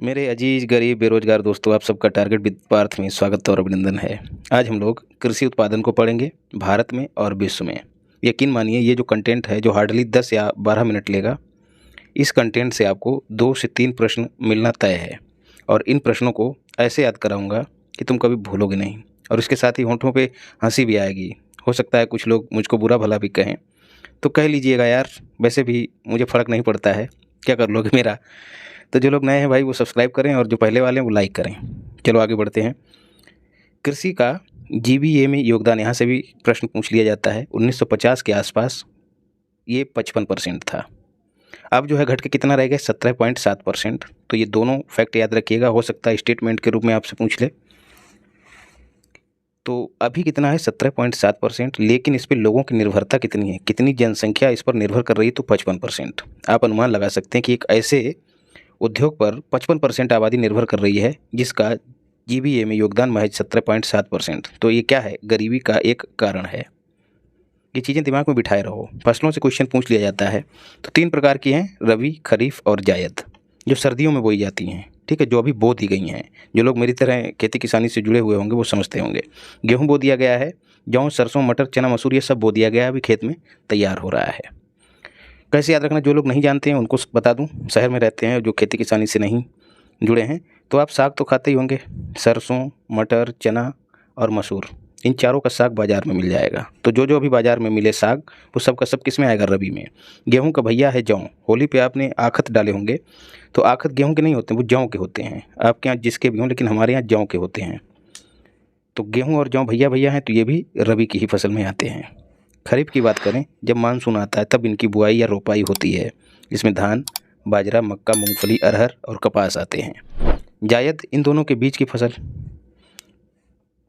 मेरे अजीज गरीब बेरोजगार दोस्तों, आप सबका टारगेट विद पार्थ में स्वागत और अभिनंदन है। आज हम लोग कृषि उत्पादन को पढ़ेंगे भारत में और विश्व में। यकीन मानिए ये जो कंटेंट है जो हार्डली 10 या 12 मिनट लेगा, इस कंटेंट से आपको 2 से 3 प्रश्न मिलना तय है और इन प्रश्नों को ऐसे याद कराऊंगा कि तुम कभी भूलोगे नहीं और इसके साथ ही होंठों पे हंसी भी आएगी। हो सकता है कुछ लोग मुझको बुरा भला भी कहें, तो कह लीजिएगा यार, वैसे भी मुझे फ़र्क नहीं पड़ता है, क्या कर लोगे मेरा। तो जो लोग नए हैं भाई वो सब्सक्राइब करें और जो पहले वाले हैं वो लाइक करें। चलो आगे बढ़ते हैं। कृषि का जीबीए में योगदान यहाँ से भी प्रश्न पूछ लिया जाता है। 1950 के आसपास ये 55% था। अब जो है घट के कितना रह गया, 17.7%। तो ये दोनों फैक्ट याद रखिएगा, हो सकता है स्टेटमेंट के रूप में आपसे पूछ ले। तो अभी कितना है, 17.7%, लेकिन इस पर लोगों की निर्भरता कितनी है, कितनी जनसंख्या इस पर निर्भर कर रही है, तो 55%। आप अनुमान लगा सकते हैं कि एक ऐसे उद्योग पर 55% आबादी निर्भर कर रही है जिसका जीबीए में योगदान महज 17.7%। तो ये क्या है, गरीबी का एक कारण है। ये चीज़ें दिमाग में बिठाए रहो। फसलों से क्वेश्चन पूछ लिया जाता है तो 3 प्रकार की हैं, रबी, खरीफ और जायद, जो सर्दियों में बोई जाती हैं। ठीक है, जो अभी बो दी गई हैं। जो लोग मेरी तरह खेती किसानी से जुड़े हुए होंगे वो समझते होंगे। गेहूँ बो दिया गया है, जौ, सरसों, मटर, चना, मसूर ये सब बो दिया गया है, अभी खेत में तैयार हो रहा है। कैसे याद रखना, जो लोग नहीं जानते हैं उनको बता दूं, शहर में रहते हैं जो खेती किसानी से नहीं जुड़े हैं, तो आप साग तो खाते ही होंगे। सरसों, मटर, चना और मसूर, इन चारों का साग बाज़ार में मिल जाएगा। तो जो जो अभी बाज़ार में मिले साग, वो सब का सब किस में आएगा, रबी में। गेहूं का भैया है जौ। होली पे आपने आखत डाले होंगे, तो आखत गेहूं के नहीं होते, वो जौ के होते हैं। आपके यहाँ जिसके भी हों, लेकिन हमारे यहाँ जौ के होते हैं। तो गेहूं और जौ भैया भैया हैं, तो ये भी रबी की ही फसल में आते हैं। खरीफ की बात करें, जब मानसून आता है तब इनकी बुआई या रोपाई होती है। इसमें धान, बाजरा, मक्का, मूंगफली, अरहर और कपास आते हैं। जायद इन दोनों के बीच की फसल।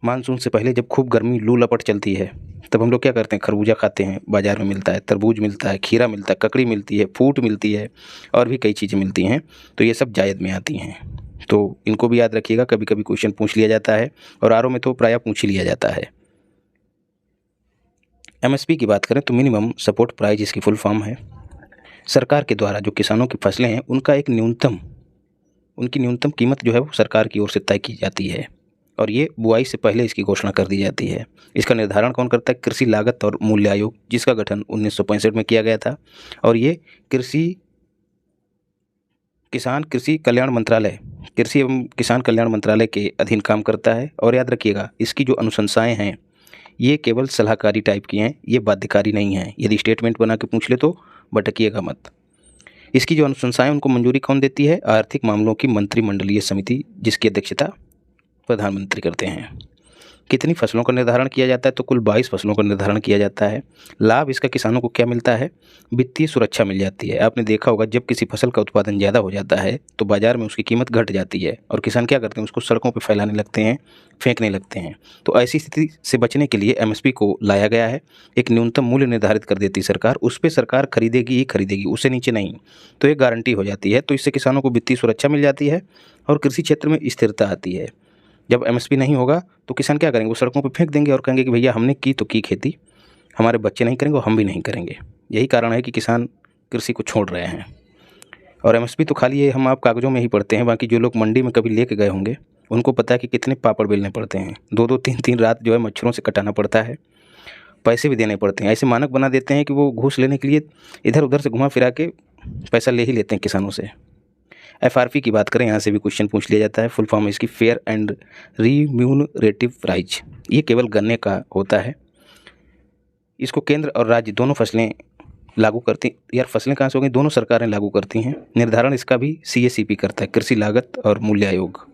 मानसून से पहले जब खूब गर्मी लू लपट चलती है, तब हम लोग क्या करते हैं, खरबूजा खाते हैं, बाज़ार में मिलता है, तरबूज मिलता है, खीरा मिलता है, ककड़ी मिलती है, फूट मिलती है और भी कई चीज़ें मिलती हैं। तो ये सब जायद में आती हैं। तो इनको भी याद रखिएगा, कभी कभी क्वेश्चन पूछ लिया जाता है और आरओ में तो प्रायः पूछ ही लिया जाता है। एमएसपी की बात करें तो मिनिमम सपोर्ट प्राइस इसकी फुल फॉर्म है। सरकार के द्वारा जो किसानों की फसलें हैं उनका एक उनकी न्यूनतम कीमत जो है वो सरकार की ओर से तय की जाती है और ये बुआई से पहले इसकी घोषणा कर दी जाती है। इसका निर्धारण कौन करता है, कृषि लागत और मूल्य आयोग, जिसका गठन 1965 में किया गया था। और ये कृषि एवं किसान कल्याण मंत्रालय के अधीन काम करता है। और याद रखिएगा, इसकी जो अनुशंसाएं हैं ये केवल सलाहकारी टाइप की हैं, ये बाध्यकारी नहीं हैं। यदि स्टेटमेंट बना के पूछ ले तो भटकिएगा मत। इसकी जो अनुशंसाएं उनको मंजूरी कौन देती है, आर्थिक मामलों की मंत्रिमंडलीय समिति, जिसकी अध्यक्षता प्रधानमंत्री करते हैं। कितनी फसलों का निर्धारण किया जाता है, तो कुल 22 फसलों का निर्धारण किया जाता है। लाभ इसका किसानों को क्या मिलता है, वित्तीय सुरक्षा मिल जाती है। आपने देखा होगा जब किसी फसल का उत्पादन ज़्यादा हो जाता है तो बाज़ार में उसकी कीमत घट जाती है और किसान क्या करते हैं, उसको सड़कों पर फैलाने लगते हैं, फेंकने लगते हैं। तो ऐसी स्थिति से बचने के लिए एमएसपी को लाया गया है। एक न्यूनतम मूल्य निर्धारित कर देती सरकार, उस पर सरकार खरीदेगी ही खरीदेगी, उससे नीचे नहीं। तो एक गारंटी हो जाती है। तो इससे किसानों को वित्तीय सुरक्षा मिल जाती है और कृषि क्षेत्र में स्थिरता आती है। जब एमएसपी नहीं होगा तो किसान क्या करेंगे, वो सड़कों पे फेंक देंगे और कहेंगे कि भैया हमने की तो की खेती, हमारे बच्चे नहीं करेंगे और हम भी नहीं करेंगे। यही कारण है कि किसान कृषि को छोड़ रहे हैं। और एमएसपी तो खाली ये हम आप कागज़ों में ही पढ़ते हैं, बाकी जो लोग मंडी में कभी लेके गए होंगे उनको पता है कि कितने पापड़ बेलने पड़ते हैं। 2-2 3-3 रात जो है मच्छरों से कटाना पड़ता है, पैसे भी देने पड़ते हैं। ऐसे मानक बना देते हैं कि वो घूस लेने के लिए इधर उधर से घुमा फिरा के पैसा ले ही लेते हैं किसानों से। एफआरपी की बात करें, यहाँ से भी क्वेश्चन पूछ लिया जाता है। फुल फॉर्म है इसकी फेयर एंड रिम्यूनरेटिव प्राइज। ये केवल गन्ने का होता है। इसको केंद्र और राज्य दोनों फसलें लागू करती, यार फसलें कहाँ से हो गई, दोनों सरकारें लागू करती हैं। निर्धारण इसका भी सीएसीपी करता है, कृषि लागत और मूल्य आयोग।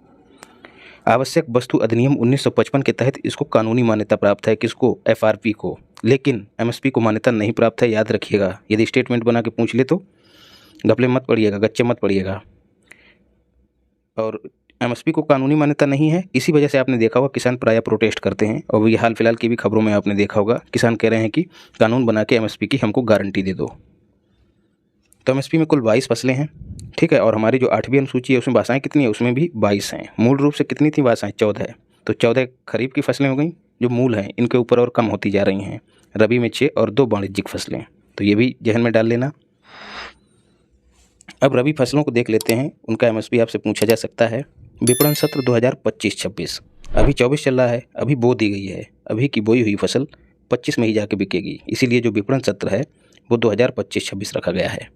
आवश्यक वस्तु अधिनियम 1955 के तहत इसको कानूनी मान्यता प्राप्त है, किसको, एफआरपी को। लेकिन एमएसपी को मान्यता नहीं प्राप्त है, याद रखिएगा। यदि स्टेटमेंट बना के पूछ ले तो घपले मत पड़िएगा, गच्चे मत पड़िएगा। और एमएसपी को कानूनी मान्यता नहीं है, इसी वजह से आपने देखा होगा किसान प्रायः प्रोटेस्ट करते हैं। और ये हाल फिलहाल की भी खबरों में आपने देखा होगा, किसान कह रहे हैं कि कानून बना के एमएसपी की हमको गारंटी दे दो। तो एमएसपी में कुल 22 फसलें हैं, ठीक है। और हमारी जो 8वीं अनुसूची है उसमें भाषाएं कितनी है, उसमें भी 22 हैं। मूल रूप से कितनी थी भाषाएं, 14 है। तो 14 खरीफ की फसलें हो गई, जो मूल हैं इनके ऊपर और कम होती जा रही हैं। रबी में 6 और 2 वाणिज्यिक फसलें। तो ये भी जहन में डाल लेना। अब रबी फसलों को देख लेते हैं, उनका एमएसपी आपसे पूछा जा सकता है। विपणन सत्र 2025-26 अभी 24 चल रहा है, अभी बो दी गई है, अभी की बोई हुई फसल 25 में ही जाके बिकेगी, इसीलिए जो विपणन सत्र है वो 2025-26 रखा गया है।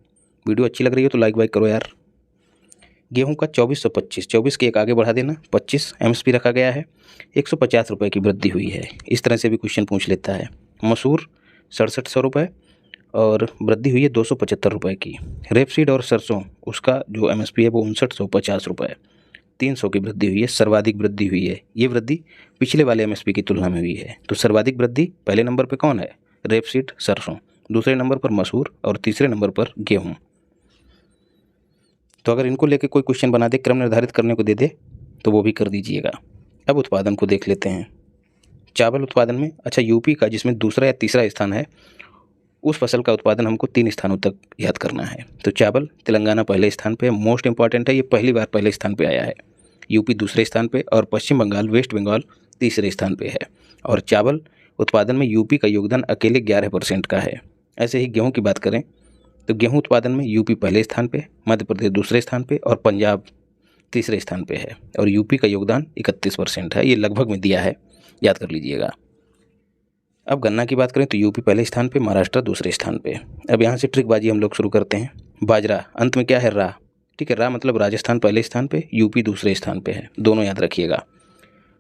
वीडियो अच्छी लग रही है तो लाइक वाइक करो यार। गेहूं का 2425, 24 के एक आगे बढ़ा देना, 25 एमएसपी रखा गया है, 150 रुपये की वृद्धि हुई है। इस तरह से भी क्वेश्चन पूछ लेता है। मसूर 6700 रुपये और वृद्धि हुई है 275 रुपये की। रेपसीड और सरसों उसका जो एमएसपी है वो 5950 रुपये, 300 की वृद्धि हुई है, सर्वाधिक वृद्धि हुई है। ये वृद्धि पिछले वाले एमएसपी की तुलना में हुई है। तो सर्वाधिक वृद्धि पहले नंबर पर कौन है? रेपसीड सरसों, दूसरे नंबर पर मसूर और तीसरे नंबर पर गेहूँ। तो अगर इनको लेके कोई क्वेश्चन बना दे, क्रम निर्धारित करने को दे दे, तो वो भी कर दीजिएगा। अब उत्पादन को देख लेते हैं। चावल उत्पादन में अच्छा यूपी का जिसमें दूसरा या तीसरा स्थान है, उस फसल का उत्पादन हमको 3 स्थानों तक याद करना है। तो चावल तेलंगाना पहले स्थान पे, मोस्ट इंपॉर्टेंट है, ये पहली बार पहले स्थान पे आया है। यूपी दूसरे स्थान पे और पश्चिम बंगाल, वेस्ट बंगाल तीसरे स्थान पे है। और चावल उत्पादन में यूपी का योगदान अकेले 11% का है। ऐसे ही गेहूँ की बात करें तो गेहूँ उत्पादन में यूपी पहले स्थान पे, मध्य प्रदेश दूसरे स्थान पे और पंजाब तीसरे स्थान पे है। और यूपी का योगदान 31% है। ये लगभग में दिया है, याद कर लीजिएगा। अब गन्ना की बात करें तो यूपी पहले स्थान पे, महाराष्ट्र दूसरे स्थान पे। अब यहाँ से ट्रिकबाजी हम लोग शुरू करते हैं। बाजरा अंत में क्या है? रा। ठीक है, रा मतलब राजस्थान पहले स्थान पे, यूपी दूसरे स्थान पे है, दोनों याद रखिएगा।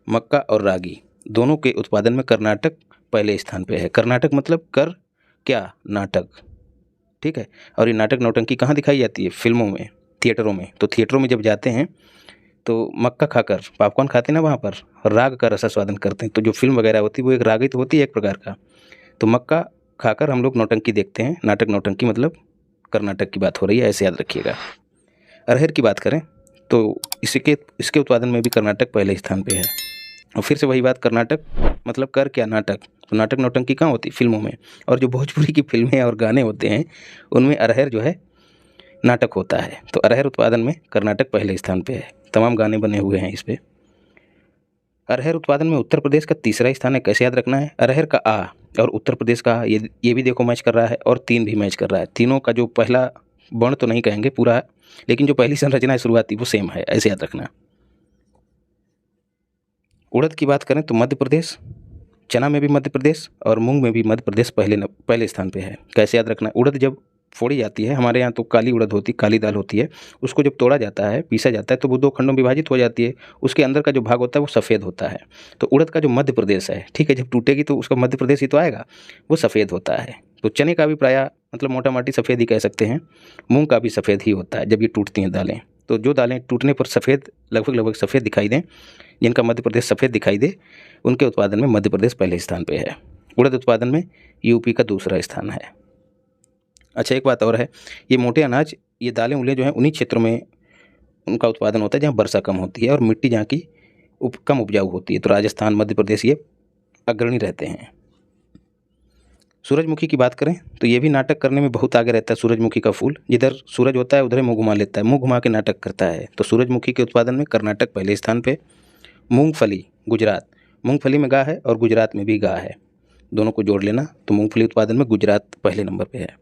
मक्का और रागी दोनों के उत्पादन में कर्नाटक पहले स्थान पे है। कर्नाटक मतलब कर क्या? नाटक। ठीक है, और ये नाटक नौटंकी कहाँ दिखाई जाती है? फिल्मों में, थिएटरों में। तो थिएटरों में जब जाते हैं तो मक्का खाकर पॉपकॉर्न खाते हैं ना, वहाँ पर राग का रसास्वादन करते हैं। तो जो फिल्म वगैरह होती है वो एक राग ही तो होती है एक प्रकार का। तो मक्का खाकर हम लोग नौटंकी देखते हैं। नाटक नौटंकी मतलब कर्नाटक की बात हो रही है, ऐसे याद रखिएगा। अरहर की बात करें तो इसके उत्पादन में भी कर्नाटक पहले स्थान पे है। और फिर से वही बात, कर्नाटक मतलब कर क्या? नाटक। तो नाटक नौटंकी कहाँ होती? फिल्मों में। और जो भोजपुरी की फिल्में और गाने होते हैं उनमें अरहर जो है नाटक होता है। तो अरहर उत्पादन में कर्नाटक पहले स्थान पे है। तमाम गाने बने हुए हैं इस पे। अरहर उत्पादन में उत्तर प्रदेश का तीसरा स्थान है। कैसे याद रखना है? अरहर का आ और उत्तर प्रदेश का आ, ये भी देखो मैच कर रहा है और 3 भी मैच कर रहा है। तीनों का जो पहला वर्ण तो नहीं कहेंगे पूरा, लेकिन जो पहली संरचना है शुरुआती वो सेम है, ऐसे याद रखना। उड़द की बात करें तो मध्य प्रदेश, चना में भी मध्य प्रदेश और मूंग में भी मध्य प्रदेश पहले स्थान पे है। कैसे याद रखना? उड़द जब फोड़ी जाती है, हमारे यहाँ तो काली उड़द होती, काली दाल होती है, उसको जब तोड़ा जाता है, पीसा जाता है तो वो 2 खंडों में विभाजित हो जाती है। उसके अंदर का जो भाग होता है वो सफ़ेद होता है। तो उड़द का जो मध्य प्रदेश है, ठीक है, जब टूटेगी तो उसका मध्य प्रदेश ही तो आएगा, वो सफ़ेद होता है। तो चने का भी प्रायः मतलब मोटा माटी सफ़ेद ही कह सकते हैं। मूंग का भी सफ़ेद ही होता है जब ये टूटती हैं दालें। तो जो दालें टूटने पर सफ़ेद, लगभग सफ़ेद दिखाई दें, जिनका मध्य प्रदेश सफ़ेद दिखाई दे, उनके उत्पादन में मध्य प्रदेश पहले स्थान पे है। उड़द उत्पादन में यूपी का दूसरा स्थान है। अच्छा, एक बात और है, ये मोटे अनाज, ये दालें उलें जो हैं उन्हीं क्षेत्रों में उनका उत्पादन होता है जहाँ वर्षा कम होती है और मिट्टी जहाँ की कम उपजाऊ होती है। तो राजस्थान, मध्य प्रदेश ये अग्रणी रहते हैं। सूरजमुखी की बात करें तो ये भी नाटक करने में बहुत आगे रहता है। सूरजमुखी का फूल जिधर सूरज होता है उधर ही मुँह घुमा लेता है, मुँह घुमा के नाटक करता है। तो सूरजमुखी के उत्पादन में कर्नाटक पहले स्थान पे। मूंगफली गुजरात, मूंगफली में गा है और गुजरात में भी गा है, दोनों को जोड़ लेना। तो मूंगफली उत्पादन में गुजरात पहले नंबर पे है।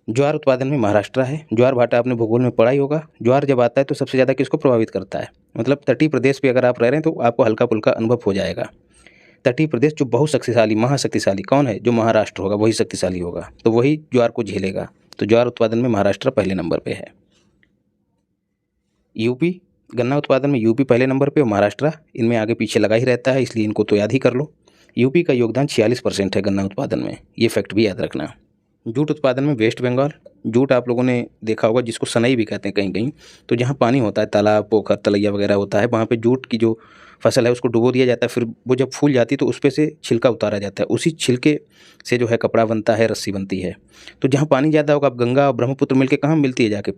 ज्वार उत्पादन में महाराष्ट्र है। ज्वार भाटा आपने भूगोल में पढ़ा ही होगा। ज्वार जब आता है तो सबसे ज़्यादा किसको प्रभावित करता है? मतलब तटीय प्रदेश पे अगर आप रह रहे हैं तो आपको हल्का फुल्का अनुभव हो जाएगा। तटीय प्रदेश जो बहुत शक्तिशाली, महाशक्तिशाली कौन है? जो महाराष्ट्र होगा वही शक्तिशाली होगा, तो वही ज्वार को झेलेगा। तो ज्वार उत्पादन में महाराष्ट्र पहले नंबर पे है। यूपी गन्ना उत्पादन में यूपी पहले नंबर पे और महाराष्ट्र इनमें आगे पीछे लगा ही रहता है, इसलिए इनको तो याद ही कर लो। यूपी का योगदान 46% है गन्ना उत्पादन में, ये फैक्ट भी याद रखना। जूट उत्पादन में वेस्ट बंगाल, जूट आप लोगों ने देखा होगा जिसको सनई भी कहते हैं कहीं कहीं। तो जहाँ पानी होता है, तालाब पोखर तलैया वगैरह होता है, वहाँ पे जूट की जो फसल है उसको डुबो दिया जाता है। फिर वो जब फूल जाती है तो उस पे से छिलका उतारा जाता है, उसी छिलके से जो है कपड़ा बनता है, रस्सी बनती है। तो जहाँ पानी ज़्यादा होगा, अब गंगा और ब्रह्मपुत्र मिलके कहाँ मिलती है जाके?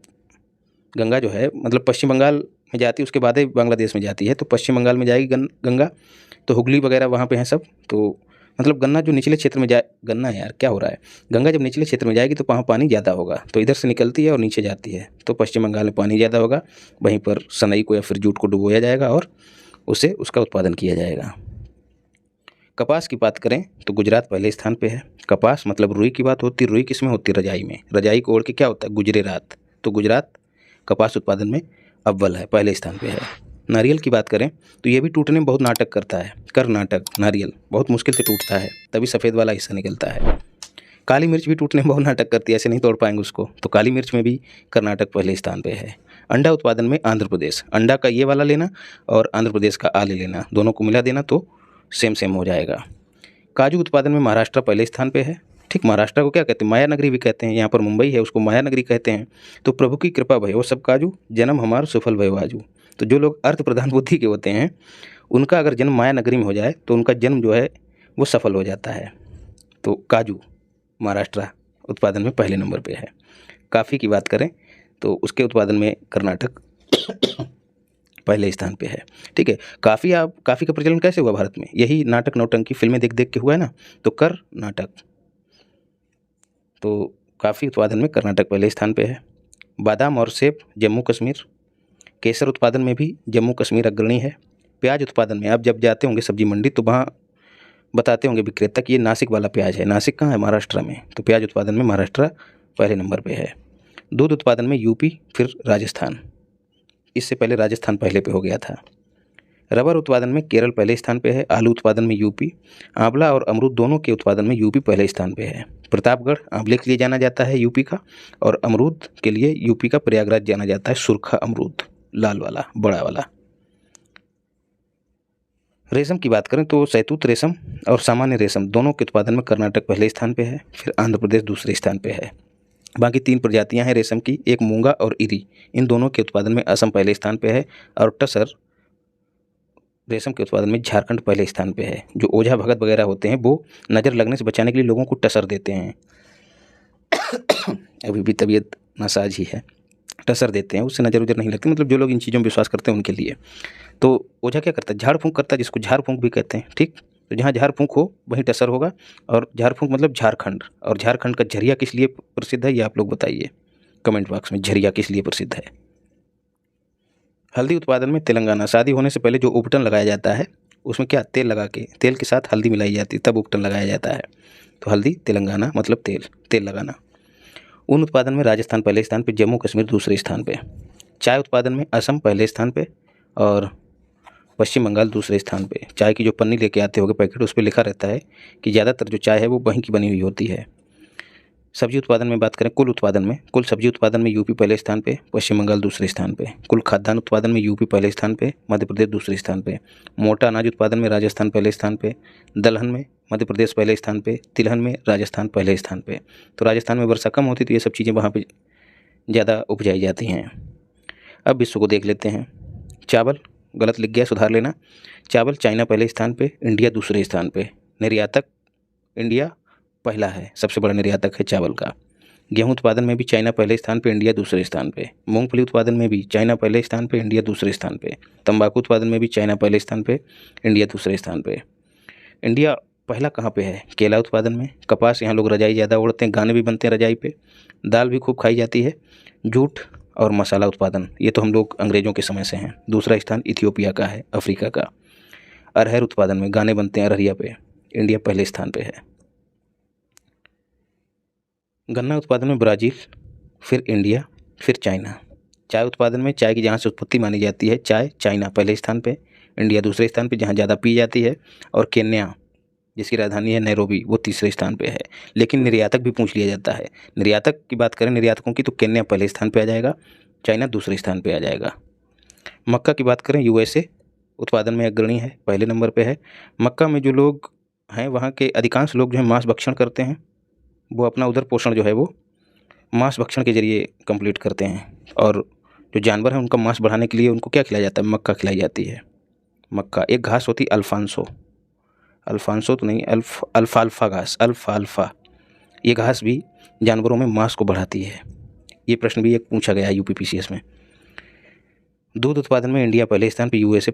गंगा जो है मतलब पश्चिम बंगाल में जाती है, उसके बाद ही बांग्लादेश में जाती है। तो पश्चिम बंगाल में जाएगी गंगा, तो हुगली वगैरह वहाँ पे हैं सब। तो मतलब गन्ना जो निचले क्षेत्र में जाए, गन्ना यार क्या हो रहा है, गंगा जब निचले क्षेत्र में जाएगी तो वहाँ पानी ज़्यादा होगा, तो इधर से निकलती है और नीचे जाती है। तो पश्चिम बंगाल में पानी ज़्यादा होगा, वहीं पर सनई को या फिर जूट को डुबोया जाएगा और उससे उसका उत्पादन किया जाएगा। कपास की बात करें तो गुजरात पहले स्थान पे है। कपास मतलब रुई की बात होती है। रुई किस में होती है? रजाई में। रजाई को ओढ़ के क्या होता है? गुजरे रात। तो गुजरात कपास उत्पादन में अव्वल है, पहले स्थान पे है। नारियल की बात करें तो ये भी टूटने में बहुत नाटक करता है। कर्नाटक नारियल बहुत मुश्किल से टूटता है, तभी सफ़ेद वाला हिस्सा निकलता है। काली मिर्च भी टूटने में बहुत नाटक करती है, ऐसे नहीं तोड़ पाएंगे उसको, तो काली मिर्च में भी कर्नाटक पहले स्थान पे है। अंडा उत्पादन में आंध्र प्रदेश, अंडा का ये वाला लेना और आंध्र प्रदेश का आ ले लेना, दोनों को मिला देना तो सेम सेम हो जाएगा। काजू उत्पादन में महाराष्ट्र पहले स्थान पे है। ठीक, महाराष्ट्र को क्या कहते हैं, माया नगरी भी कहते हैं, यहाँ पर मुंबई है उसको माया नगरी कहते हैं। तो प्रभु की कृपा भय वो सब काजू, जन्म हमार सुफल भय आजू। तो जो लोग अर्थ प्रधान बुद्धि के होते हैं उनका अगर जन्म माया नगरी में हो जाए तो उनका जन्म जो है वो सफल हो जाता है। तो काजू महाराष्ट्र उत्पादन में पहले नंबर पे है। कॉफ़ी की बात करें तो उसके उत्पादन में कर्नाटक पहले स्थान पे है। ठीक है, कॉफ़ी का प्रचलन कैसे हुआ भारत में, यही नाटक नौटंकी फिल्में देख देख के हुआ है ना, तो कर्नाटक, तो कॉफ़ी उत्पादन में कर्नाटक पहले स्थान पे है। बादाम और सेब जम्मू कश्मीर, केसर उत्पादन में भी जम्मू कश्मीर अग्रणी है। प्याज उत्पादन में आप जब जाते होंगे सब्जी मंडी तो वहाँ बताते होंगे विक्रेता कि ये नासिक वाला प्याज है। नासिक कहाँ है, महाराष्ट्र में, तो प्याज उत्पादन में महाराष्ट्र पहले नंबर पे है। दूध उत्पादन में यूपी फिर राजस्थान, इससे पहले राजस्थान पहले पे हो गया था। रबर उत्पादन में केरल पहले स्थान पे है। आलू उत्पादन में यूपी, आंवला और अमरूद दोनों के उत्पादन में यूपी पहले स्थान पे है। प्रतापगढ़ आंवले के लिए जाना जाता है यूपी का, और अमरूद के लिए यूपी का प्रयागराज जाना जाता है, सुरखा अमरूद लाल वाला बड़ा वाला। रेशम की बात करें तो शहतूत रेशम और सामान्य रेशम दोनों के उत्पादन में कर्नाटक पहले स्थान पे है, फिर आंध्र प्रदेश दूसरे स्थान पे है। बाकी 3 प्रजातियां हैं रेशम की, एक मूंगा और इरी, इन दोनों के उत्पादन में असम पहले स्थान पे है। और टसर रेशम के उत्पादन में झारखंड पहले स्थान पे है। जो ओझा भगत वगैरह होते हैं वो नज़र लगने से बचाने के लिए लोगों को टसर देते हैं। अभी भी तबीयत नासाज ही है, टसर देते हैं, उससे नज़र उजर नहीं लगती, मतलब जो लोग इन चीज़ों में विश्वास करते हैं उनके लिए। तो ओझा क्या करता है, झाड़ फूंक करता है, जिसको झाड़ फूंक भी कहते हैं। ठीक, तो जहाँ झाड़ फूंक हो वहीं टसर होगा, और झाड़ फूंक मतलब झारखंड। और झारखंड का झरिया किस लिए प्रसिद्ध है ये आप लोग बताइए कमेंट बॉक्स में, झरिया किस लिए प्रसिद्ध है। हल्दी उत्पादन में तेलंगाना, शादी होने से पहले जो उपटन लगाया जाता है उसमें क्या, तेल लगा के, तेल के साथ हल्दी मिलाई जाती है तब उपटन लगाया जाता है। तो हल्दी तेलंगाना मतलब तेल लगाना। ऊन उत्पादन में राजस्थान पहले स्थान पे, जम्मू कश्मीर दूसरे स्थान पे। चाय उत्पादन में असम पहले स्थान पे और पश्चिम बंगाल दूसरे स्थान पे। चाय की जो पन्नी लेके आते होगे पैकेट, उस पर लिखा रहता है कि ज़्यादातर जो चाय है वो वहीं की बनी हुई होती है। सब्जी उत्पादन में बात करें, कुल सब्जी उत्पादन में यूपी पहले स्थान पे, पश्चिम बंगाल दूसरे स्थान पे। कुल खाद्यान्न उत्पादन में यूपी पहले स्थान पे, मध्य प्रदेश दूसरे स्थान पे। मोटा अनाज उत्पादन में राजस्थान पहले स्थान पे। दलहन में मध्य प्रदेश पहले स्थान पे, तिलहन में राजस्थान पहले स्थान पे। तो राजस्थान में वर्षा कम होती तो ये सब चीज़ें वहाँ पर ज़्यादा उपजाई जाती हैं। अब विश्व को देख लेते हैं। चावल गलत लिख गया, सुधार लेना। चावल चाइना पहले स्थान पे, इंडिया दूसरे स्थान पे। निर्यातक इंडिया पहला है, सबसे बड़ा निर्यातक है चावल का। गेहूं उत्पादन में भी चाइना पहले स्थान पे, इंडिया दूसरे स्थान पे। मूंगफली उत्पादन में भी चाइना पहले स्थान पे, इंडिया दूसरे स्थान पे। तंबाकू उत्पादन में भी चाइना पहले स्थान पे, इंडिया दूसरे स्थान पे। इंडिया पहला कहाँ पे है, केला उत्पादन में। कपास, यहाँ लोग रजाई ज़्यादा ओढ़ते हैं, गाने भी बनते हैं रजाई पे। दाल भी खूब खाई जाती है। जूट और मसाला उत्पादन, ये तो हम लोग अंग्रेज़ों के समय से हैं। दूसरा स्थान इथियोपिया का है, अफ्रीका का। अरहर उत्पादन में गाने बनते हैं अरहरिया पे, इंडिया पहले स्थान पे है। गन्ना उत्पादन में ब्राज़ील, फिर इंडिया, फिर चाइना। चाय उत्पादन में चाय की जहाँ से उत्पत्ति मानी जाती है, चाइना पहले स्थान पे, इंडिया दूसरे स्थान पे जहाँ ज़्यादा पी जाती है। और केन्या जिसकी राजधानी है नैरोबी, वो तीसरे स्थान पे है। लेकिन निर्यातक भी पूछ लिया जाता है। निर्यातक की बात करें निर्यातकों की, तो केन्या पहले स्थान पे आ जाएगा, चाइना दूसरे स्थान पे आ जाएगा। मक्का की बात करें, यूएसए उत्पादन में अग्रणी है, पहले नंबर पे है। मक्का में जो लोग हैं वहाँ के अधिकांश लोग जो है मांस भक्षण करते हैं, वो अपना उधर पोषण जो है वो मांस भक्षण के जरिए कंप्लीट करते हैं। और जो जानवर हैं उनका मांस बढ़ाने के लिए उनको क्या खिलाया जाता है, मक्का खिलाई जाती है। मक्का एक घास होती है अल्फांसो तो नहीं, अल्फाल्फा घास, अल्फाल्फा, ये घास भी जानवरों में मांस को बढ़ाती है। ये प्रश्न भी एक पूछा गया है यूपीपीसीएस में। दूध उत्पादन में इंडिया पहले स्थान पे, यूएसए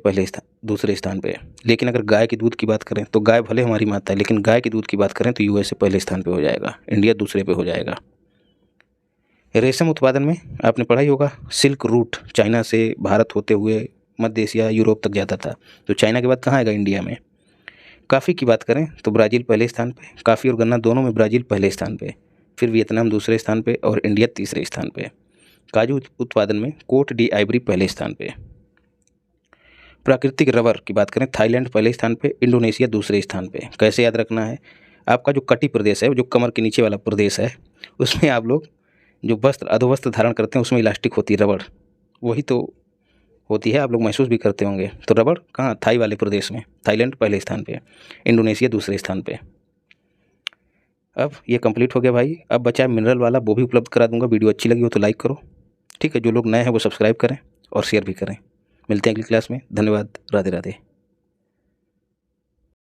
दूसरे स्थान पे। लेकिन अगर गाय के दूध की बात करें तो गाय भले हमारी माता है, लेकिन गाय के दूध की बात करें तो यूएसए पहले स्थान पे हो जाएगा, इंडिया दूसरे पे हो जाएगा। रेशम उत्पादन में आपने पढ़ा ही होगा, सिल्क रूट चाइना से भारत होते हुए मध्य एशिया यूरोप तक जाता था, तो चाइना के बाद कहाँ आएगा, इंडिया में। कॉफ़ी की बात करें तो ब्राज़ील पहले स्थान पे, कॉफ़ी और गन्ना दोनों में ब्राज़ील पहले स्थान पे, फिर वियतनाम दूसरे स्थान पे और इंडिया तीसरे स्थान पे। काजू उत्पादन में कोट डी आइवरी पहले स्थान पे। प्राकृतिक रबर की बात करें, थाईलैंड पहले स्थान पे, इंडोनेशिया दूसरे स्थान पे। कैसे याद रखना है, आपका जो कटी प्रदेश है, जो कमर के नीचे वाला प्रदेश है, उसमें आप लोग जो वस्त्र अधोवस्त्र धारण करते हैं उसमें इलास्टिक होती है रबड़, वही तो होती है, आप लोग महसूस भी करते होंगे। तो रबड़ कहाँ, थाई वाले प्रदेश में। थाईलैंड पहले स्थान पे, इंडोनेशिया दूसरे स्थान पे। अब ये कंप्लीट हो गया भाई। अब बचा है मिनरल वाला, वो भी उपलब्ध करा दूंगा। वीडियो अच्छी लगी हो तो लाइक करो, ठीक है। जो लोग नए हैं वो सब्सक्राइब करें और शेयर भी करें। मिलते हैं अगली क्लास में। धन्यवाद। राधे राधे।